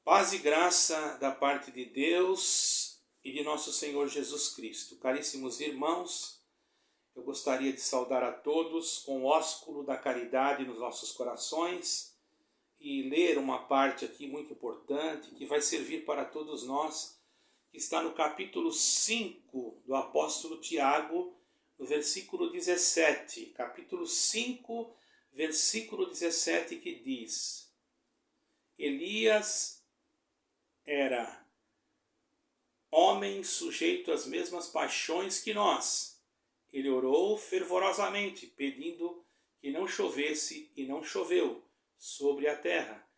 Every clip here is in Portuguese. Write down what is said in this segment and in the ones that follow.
Paz e graça da parte de Deus e de nosso Senhor Jesus Cristo. Caríssimos irmãos, eu gostaria de saudar a todos com o ósculo da caridade nos nossos corações e ler uma parte aqui muito importante que vai servir para todos nós, que está no capítulo 5 do apóstolo Tiago, no versículo 17. Capítulo 5, versículo 17, que diz: Elias era homem sujeito às mesmas paixões que nós. Ele orou fervorosamente, pedindo que não chovesse, e não choveu sobre a terra,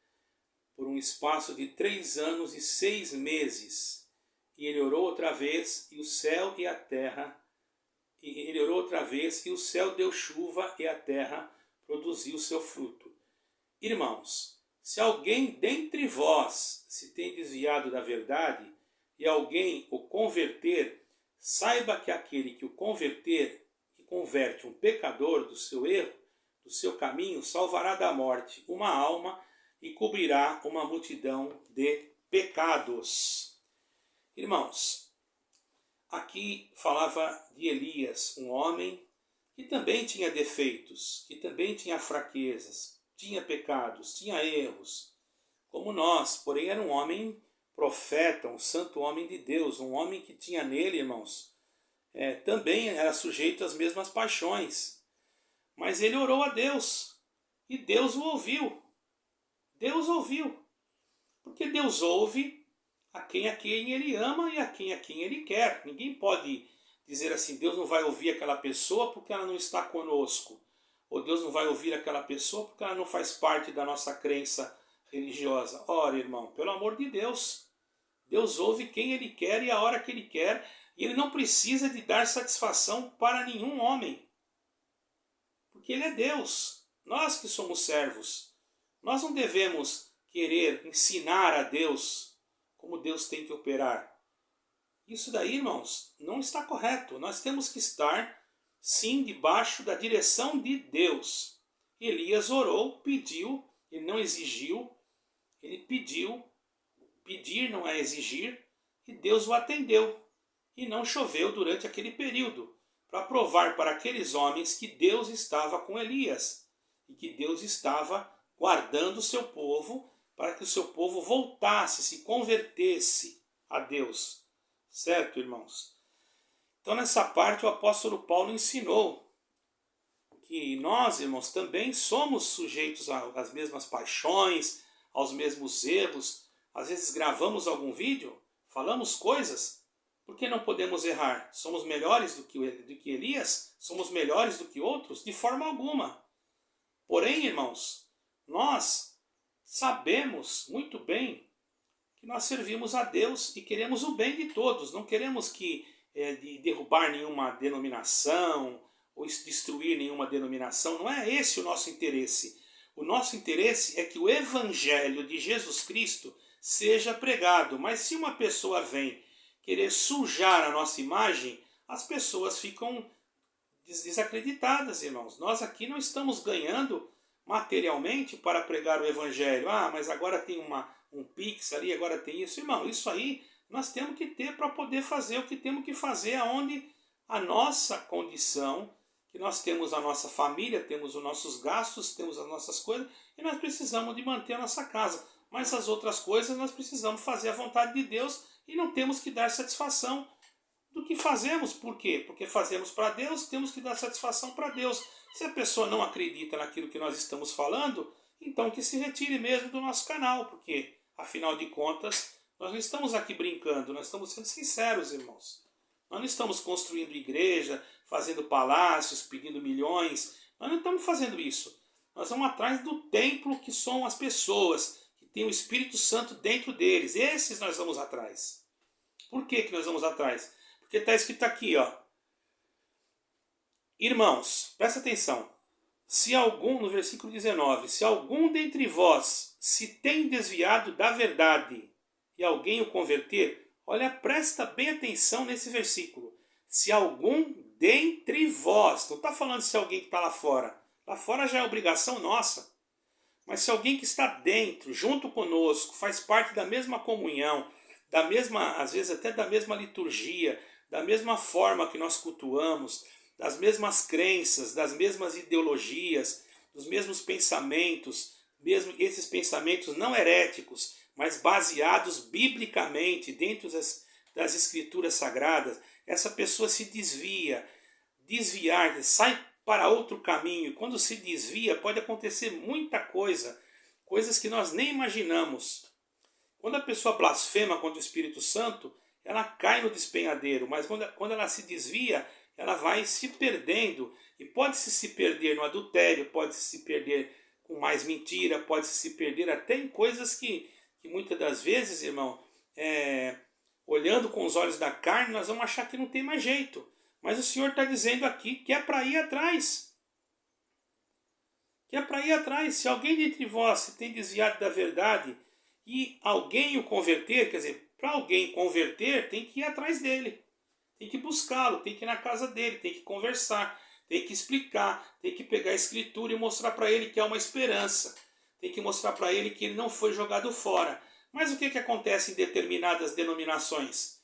por um espaço de 3 anos e 6 meses. E ele orou outra vez, e o céu e a terra, ele orou outra vez, e o céu deu chuva, e a terra produziu seu fruto. Irmãos, se alguém dentre vós se tem desviado da verdade, e alguém o converter, saiba que aquele que o converter, que converte um pecador do seu erro, do seu caminho, salvará da morte uma alma e cobrirá uma multidão de pecados. Irmãos, aqui falava de Elias, um homem que também tinha defeitos, que também tinha fraquezas, tinha pecados, tinha erros, como nós, porém era um homem profeta, um santo homem de Deus, um homem que tinha nele, irmãos, também era sujeito às mesmas paixões. Mas ele orou a Deus, e Deus o ouviu. Deus ouviu, porque Deus ouve a quem ele ama e a quem ele quer. Ninguém pode dizer assim, Deus não vai ouvir aquela pessoa porque ela não está conosco. Ou Deus não vai ouvir aquela pessoa porque ela não faz parte da nossa crença religiosa. Ora, irmão, pelo amor de Deus, Deus ouve quem Ele quer e a hora que Ele quer, e Ele não precisa de dar satisfação para nenhum homem, porque Ele é Deus. Nós que somos servos, nós não devemos querer ensinar a Deus como Deus tem que operar. Isso daí, irmãos, não está correto. Nós temos que estar sim debaixo da direção de Deus. Elias orou, pediu, ele não exigiu, ele pediu. Pedir não é exigir, e Deus o atendeu. E não choveu durante aquele período, para provar para aqueles homens que Deus estava com Elias, e que Deus estava guardando o seu povo, para que o seu povo voltasse, se convertesse a Deus. Certo, irmãos? Então, nessa parte, o apóstolo Paulo ensinou que nós, irmãos, também somos sujeitos às mesmas paixões, aos mesmos erros. Às vezes gravamos algum vídeo, falamos coisas, por que não podemos errar? Somos melhores do que Elias? Somos melhores do que outros? De forma alguma. Porém, irmãos, nós sabemos muito bem que nós servimos a Deus e queremos o bem de todos. Não queremos de derrubar nenhuma denominação ou destruir nenhuma denominação. Não é esse o nosso interesse. O nosso interesse é que o Evangelho de Jesus Cristo seja pregado. Mas se uma pessoa vem querer sujar a nossa imagem, as pessoas ficam desacreditadas, irmãos. Nós aqui não estamos ganhando materialmente para pregar o Evangelho. Ah, mas agora tem um Pix ali, agora tem isso. Irmão, isso aí nós temos que ter para poder fazer o que temos que fazer, aonde a nossa condição, que nós temos a nossa família, temos os nossos gastos, temos as nossas coisas, e nós precisamos de manter a nossa casa. Mas as outras coisas nós precisamos fazer a vontade de Deus e não temos que dar satisfação do que fazemos. Por quê? Porque fazemos para Deus, temos que dar satisfação para Deus. Se a pessoa não acredita naquilo que nós estamos falando, então que se retire mesmo do nosso canal, porque, afinal de contas, nós não estamos aqui brincando, nós estamos sendo sinceros, irmãos. Nós não estamos construindo igreja, fazendo palácios, pedindo milhões. Nós não estamos fazendo isso. Nós vamos atrás do templo, que são as pessoas, que têm o Espírito Santo dentro deles. Esses nós vamos atrás. Por que nós vamos atrás? Porque está escrito aqui, ó. Irmãos, presta atenção. Se algum, no versículo 19, se algum dentre vós se tem desviado da verdade e alguém o converter, olha, presta bem atenção nesse versículo. Se algum dentre vós, não está falando se alguém que está lá fora. Lá fora já é obrigação nossa. Mas se alguém que está dentro, junto conosco, faz parte da mesma comunhão, da mesma, às vezes até da mesma liturgia, da mesma forma que nós cultuamos, das mesmas crenças, das mesmas ideologias, dos mesmos pensamentos, mesmo esses pensamentos não heréticos, mas baseados biblicamente dentro das escrituras sagradas, essa pessoa se desviar, sai para outro caminho. Quando se desvia, pode acontecer muita coisa, coisas que nós nem imaginamos. Quando a pessoa blasfema contra o Espírito Santo, ela cai no despenhadeiro, mas quando ela se desvia, ela vai se perdendo, e pode-se se perder no adultério, pode-se se perder com mais mentira, pode-se se perder até em coisas que muitas das vezes, irmão, olhando com os olhos da carne, nós vamos achar que não tem mais jeito. Mas o Senhor está dizendo aqui que é para ir atrás. Que é para ir atrás. Se alguém dentre vós se tem desviado da verdade e alguém o converter, quer dizer, para alguém converter, tem que ir atrás dele. Tem que buscá-lo, tem que ir na casa dele, tem que conversar, tem que explicar, tem que pegar a escritura e mostrar para ele que há uma esperança. Tem que mostrar para ele que ele não foi jogado fora. Mas o que acontece em determinadas denominações?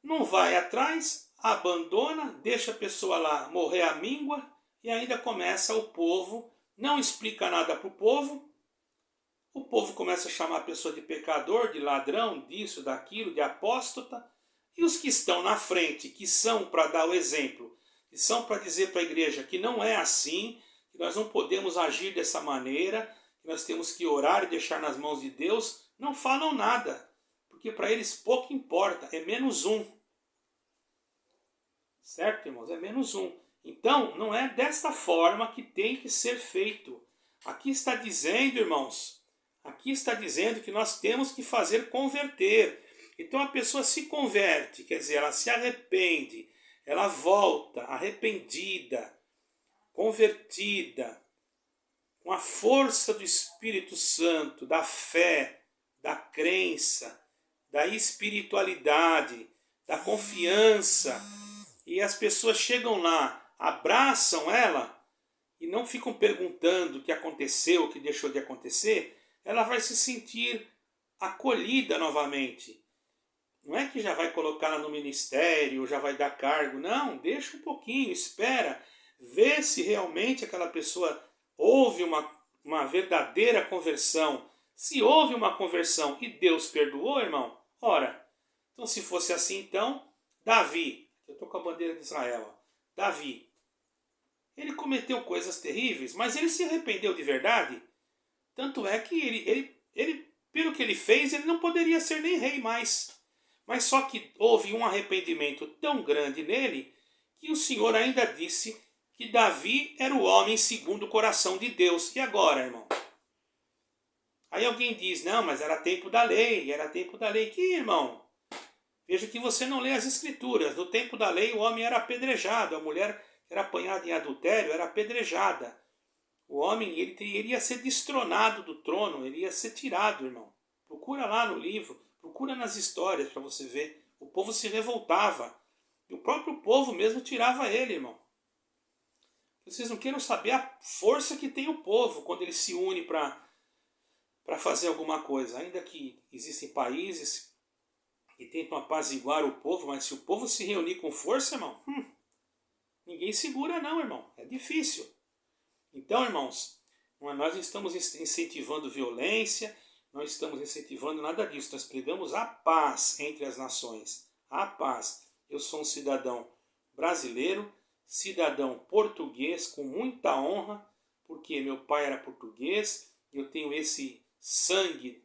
Não vai atrás, abandona, deixa a pessoa lá morrer à míngua e ainda começa o povo, não explica nada para o povo começa a chamar a pessoa de pecador, de ladrão, disso, daquilo, de apóstata, e os que estão na frente, que são para dar o exemplo, que são para dizer para a igreja que não é assim, que nós não podemos agir dessa maneira, que nós temos que orar e deixar nas mãos de Deus, não falam nada, porque para eles pouco importa, é menos um. Certo, irmãos? É menos um. Então, não é desta forma que tem que ser feito. Aqui está dizendo, irmãos, aqui está dizendo que nós temos que fazer converter. Então a pessoa se converte, quer dizer, ela se arrepende, ela volta arrependida, convertida, com a força do Espírito Santo, da fé, da crença, da espiritualidade, da confiança. E as pessoas chegam lá, abraçam ela e não ficam perguntando o que aconteceu, o que deixou de acontecer. Ela vai se sentir acolhida novamente. Não é que já vai colocá-la no ministério, já vai dar cargo. Não, deixa um pouquinho, espera. Vê se realmente aquela pessoa houve uma verdadeira conversão. Se houve uma conversão e Deus perdoou, irmão, ora. Então se fosse assim, então, Davi, eu estou com a bandeira de Israel, ó. Davi, ele cometeu coisas terríveis, mas ele se arrependeu de verdade. Tanto é que ele, pelo que ele fez, ele não poderia ser nem rei mais. Mas só que houve um arrependimento tão grande nele, que o Senhor ainda disse que Davi era o homem segundo o coração de Deus. E agora, irmão? Aí alguém diz, não, mas era tempo da lei, era tempo da lei. Que, irmão? Veja que você não lê as escrituras. No tempo da lei o homem era apedrejado, a mulher era apanhada em adultério, era apedrejada. O homem ele iria ser destronado do trono, ele ia ser tirado, irmão. Procura lá no livro, procura nas histórias para você ver. O povo se revoltava. E o próprio povo mesmo tirava ele, irmão. Vocês não queiram saber a força que tem o povo quando ele se une para fazer alguma coisa. Ainda que existem países que tentam apaziguar o povo, mas se o povo se reunir com força, irmão, ninguém segura não, irmão. É difícil. Então, irmãos, nós não estamos incentivando violência, não estamos incentivando nada disso. Nós pregamos a paz entre as nações. A paz. Eu sou um cidadão brasileiro, cidadão português com muita honra, porque meu pai era português, eu tenho esse sangue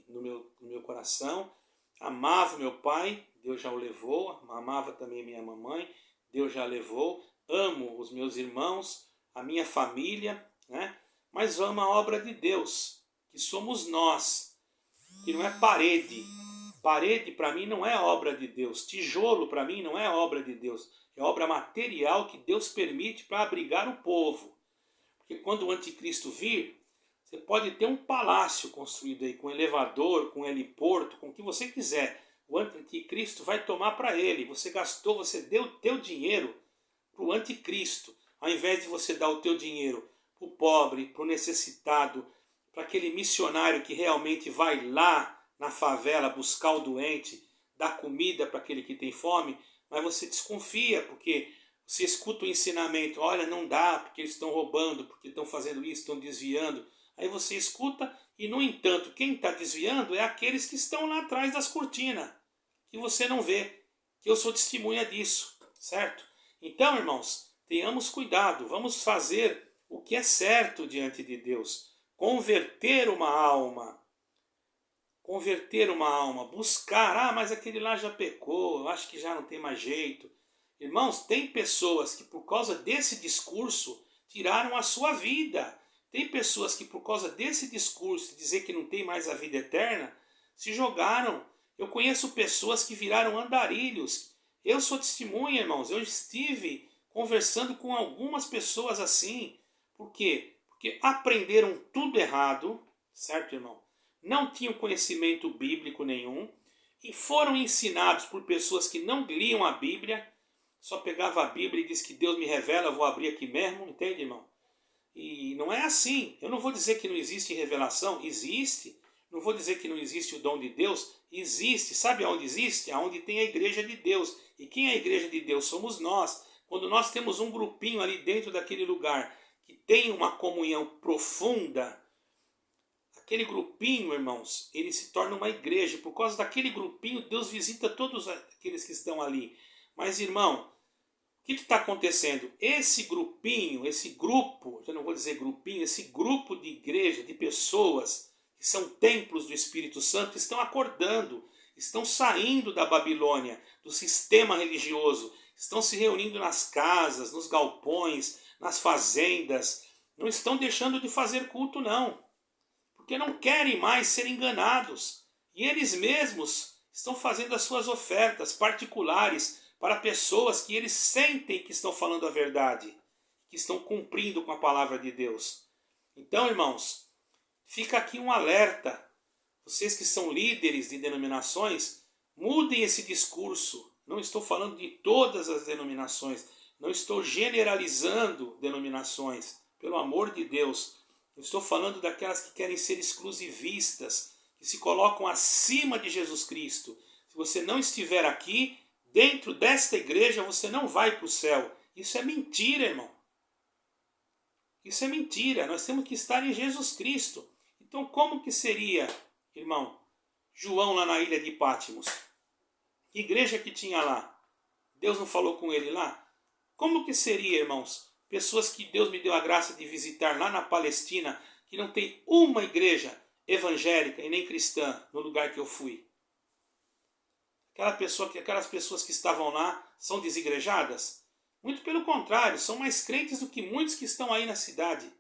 no meu coração. Amava meu pai, Deus já o levou. Amava também minha mamãe, Deus já a levou. Amo os meus irmãos, a minha família, né? Mas amo a obra de Deus, que somos nós, que não é parede. Parede para mim não é obra de Deus. Tijolo para mim não é obra de Deus. É obra material que Deus permite para abrigar o povo. Porque quando o anticristo vir, você pode ter um palácio construído aí com elevador, com heliporto, com o que você quiser. O anticristo vai tomar para ele. Você gastou, você deu o teu dinheiro para o anticristo. Ao invés de você dar o teu dinheiro para o pobre, para o necessitado, para aquele missionário que realmente vai lá na favela buscar o doente, dar comida para aquele que tem fome, mas você desconfia, porque você escuta o ensinamento, olha, não dá, porque eles estão roubando, porque estão fazendo isso, estão desviando. Aí você escuta e, no entanto, quem está desviando é aqueles que estão lá atrás das cortinas, que você não vê, que eu sou testemunha disso, certo? Então, irmãos, tenhamos cuidado, vamos fazer o que é certo diante de Deus, converter uma alma, buscar, mas aquele lá já pecou, eu acho que já não tem mais jeito. Irmãos, tem pessoas que por causa desse discurso tiraram a sua vida. Tem pessoas que por causa desse discurso, de dizer que não tem mais a vida eterna, se jogaram. Eu conheço pessoas que viraram andarilhos. Eu sou testemunha, irmãos, eu estive conversando com algumas pessoas assim. Por quê? Porque aprenderam tudo errado, certo, irmão? Não tinham conhecimento bíblico nenhum e foram ensinados por pessoas que não liam a Bíblia, só pegava a Bíblia e diz que Deus me revela, eu vou abrir aqui mesmo, entende, irmão? E não é assim. Eu não vou dizer que não existe revelação, existe. Não vou dizer que não existe o dom de Deus, existe. Sabe aonde existe? Aonde tem a igreja de Deus. E quem é a igreja de Deus? Somos nós. Quando nós temos um grupinho ali dentro daquele lugar que tem uma comunhão profunda, aquele grupinho, irmãos, ele se torna uma igreja. Por causa daquele grupinho, Deus visita todos aqueles que estão ali. Mas, irmão, o que está acontecendo? Esse grupinho, esse grupo, eu não vou dizer grupinho, esse grupo de igreja, de pessoas que são templos do Espírito Santo, estão acordando, estão saindo da Babilônia, do sistema religioso, estão se reunindo nas casas, nos galpões, nas fazendas, não estão deixando de fazer culto não, porque não querem mais ser enganados, e eles mesmos estão fazendo as suas ofertas particulares para pessoas que eles sentem que estão falando a verdade, que estão cumprindo com a palavra de Deus. Então, irmãos, fica aqui um alerta. Vocês que são líderes de denominações, mudem esse discurso. Não estou falando de todas as denominações, não estou generalizando denominações, pelo amor de Deus. Eu estou falando daquelas que querem ser exclusivistas, que se colocam acima de Jesus Cristo. Se você não estiver aqui, dentro desta igreja, você não vai para o céu. Isso é mentira, irmão. Isso é mentira. Nós temos que estar em Jesus Cristo. Então, como que seria, irmão, João lá na ilha de Pátimos? Que igreja que tinha lá? Deus não falou com ele lá? Como que seria, irmãos, pessoas que Deus me deu a graça de visitar lá na Palestina, que não tem uma igreja evangélica e nem cristã no lugar que eu fui? Aquelas pessoas que estavam lá são desigrejadas? Muito pelo contrário, são mais crentes do que muitos que estão aí na cidade,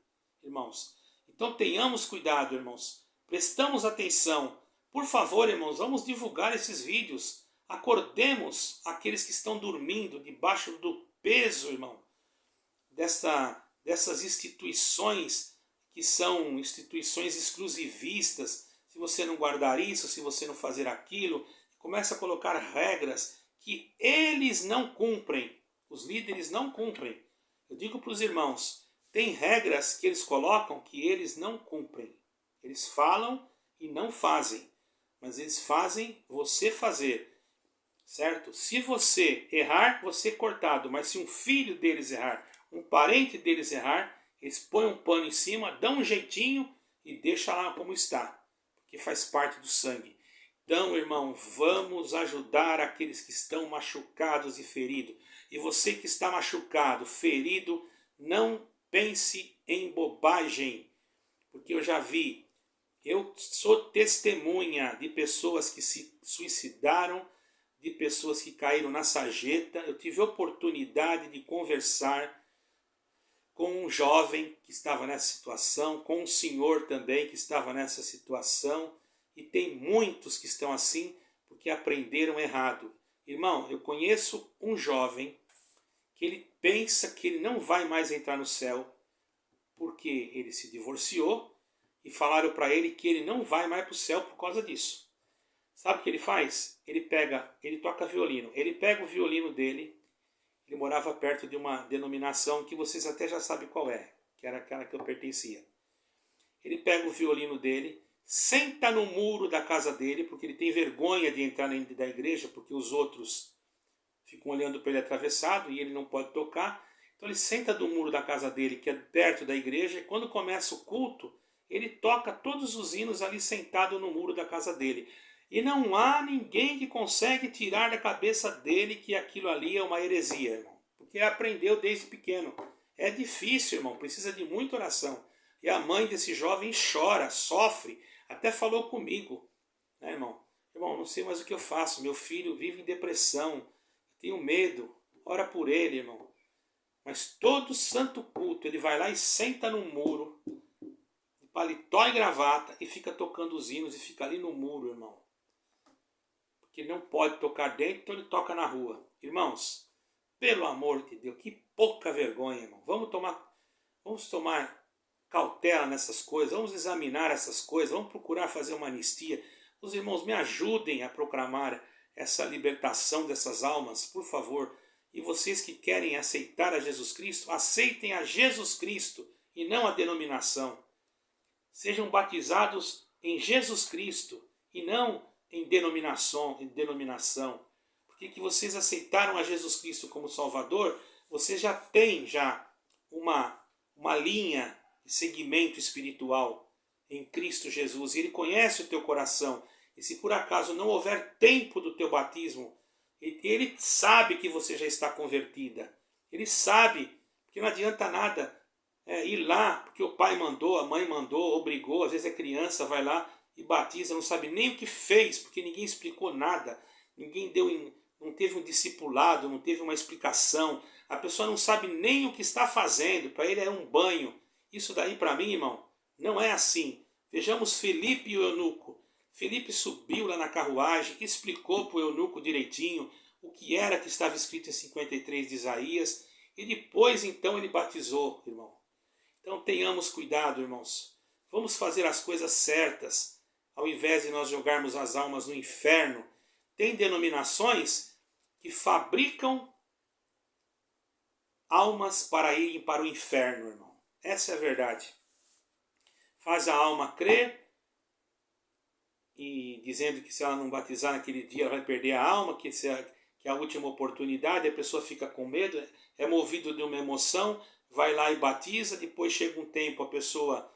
irmãos. Então tenhamos cuidado, irmãos. Prestamos atenção. Por favor, irmãos, vamos divulgar esses vídeos. Acordemos aqueles que estão dormindo debaixo do peso, irmão, dessas instituições que são instituições exclusivistas. Se você não guardar isso, se você não fazer aquilo, começa a colocar regras que eles não cumprem, os líderes não cumprem. Eu digo para os irmãos, tem regras que eles colocam que eles não cumprem. Eles falam e não fazem, mas eles fazem você fazer, certo? Se você errar, você é cortado, mas se um filho deles errar, um parente deles errar, eles põem um pano em cima, dão um jeitinho e deixam lá como está, porque faz parte do sangue. Então, irmão, vamos ajudar aqueles que estão machucados e feridos. E você que está machucado, ferido, não pense em bobagem. Porque eu já vi, eu sou testemunha de pessoas que se suicidaram, de pessoas que caíram na sarjeta. Eu tive a oportunidade de conversar com um jovem que estava nessa situação, com um senhor também que estava nessa situação. E tem muitos que estão assim porque aprenderam errado. Irmão, eu conheço um jovem que ele pensa que ele não vai mais entrar no céu porque ele se divorciou e falaram para ele que ele não vai mais para o céu por causa disso. Sabe o que ele faz? Ele toca violino. Ele pega o violino dele, ele morava perto de uma denominação que vocês até já sabem qual é, que era aquela que eu pertencia. Ele pega o violino dele, senta no muro da casa dele, porque ele tem vergonha de entrar dentro da igreja, porque os outros ficam olhando para ele atravessado e ele não pode tocar. Então ele senta no muro da casa dele, que é perto da igreja, e quando começa o culto, ele toca todos os hinos ali sentado no muro da casa dele. E não há ninguém que consegue tirar da cabeça dele que aquilo ali é uma heresia, irmão. Porque aprendeu desde pequeno. É difícil, irmão, precisa de muita oração. E a mãe desse jovem chora, sofre, até falou comigo, né, irmão? Irmão, não sei mais o que eu faço, meu filho vive em depressão, tenho medo, ora por ele, irmão. Mas todo santo culto, ele vai lá e senta no muro, de paletó e gravata, e fica tocando os hinos, e fica ali no muro, irmão. Porque não pode tocar dentro, então ele toca na rua. Irmãos, pelo amor de Deus, que pouca vergonha, irmão. Vamos tomar cautela nessas coisas, vamos examinar essas coisas, vamos procurar fazer uma anistia. Os irmãos me ajudem a proclamar essa libertação dessas almas, por favor. E vocês que querem aceitar a Jesus Cristo, aceitem a Jesus Cristo e não a denominação. Sejam batizados em Jesus Cristo e não em denominação. Porque que vocês aceitaram a Jesus Cristo como Salvador, vocês já têm uma linha de segmento espiritual em Cristo Jesus. E Ele conhece o teu coração. E se por acaso não houver tempo do teu batismo, Ele sabe que você já está convertida. Ele sabe, porque não adianta nada ir lá, porque o pai mandou, a mãe mandou, obrigou. Às vezes a criança vai lá e batiza, não sabe nem o que fez, porque ninguém explicou nada. Não teve um discipulado, não teve uma explicação. A pessoa não sabe nem o que está fazendo. Para ele é um banho. Isso daí para mim, irmão, não é assim. Vejamos Filipe e o eunuco. Filipe subiu lá na carruagem, explicou para o eunuco direitinho o que era que estava escrito em 53 de Isaías, e depois então ele batizou, irmão. Então tenhamos cuidado, irmãos. Vamos fazer as coisas certas, ao invés de nós jogarmos as almas no inferno. Tem denominações que fabricam almas para irem para o inferno, irmão. Essa é a verdade. Faz a alma crer, e dizendo que se ela não batizar naquele dia ela vai perder a alma, que é a última oportunidade, a pessoa fica com medo, é movido de uma emoção, vai lá e batiza, depois chega um tempo, a pessoa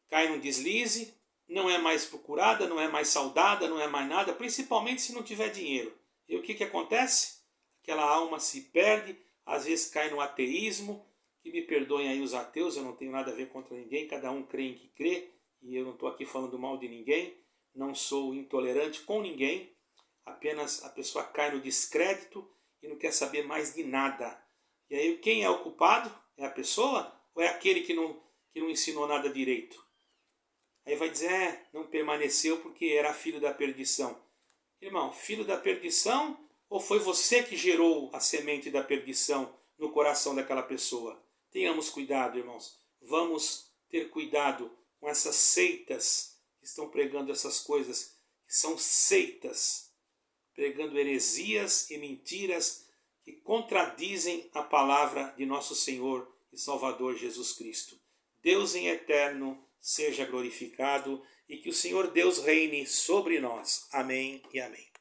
cai num deslize, não é mais procurada, não é mais saudada, não é mais nada, principalmente se não tiver dinheiro. E o que acontece? Aquela alma se perde, às vezes cai no ateísmo, que me perdoem aí os ateus, eu não tenho nada a ver contra ninguém, cada um crê em que crê, e eu não estou aqui falando mal de ninguém, não sou intolerante com ninguém, apenas a pessoa cai no descrédito e não quer saber mais de nada. E aí quem é o culpado? É a pessoa ou é aquele que não ensinou nada direito? Aí vai dizer, não permaneceu porque era filho da perdição. Irmão, filho da perdição ou foi você que gerou a semente da perdição no coração daquela pessoa? Tenhamos cuidado, irmãos. Vamos ter cuidado com essas seitas que estão pregando essas coisas, que são seitas, pregando heresias e mentiras que contradizem a palavra de nosso Senhor e Salvador Jesus Cristo. Deus em eterno seja glorificado e que o Senhor Deus reine sobre nós. Amém e amém.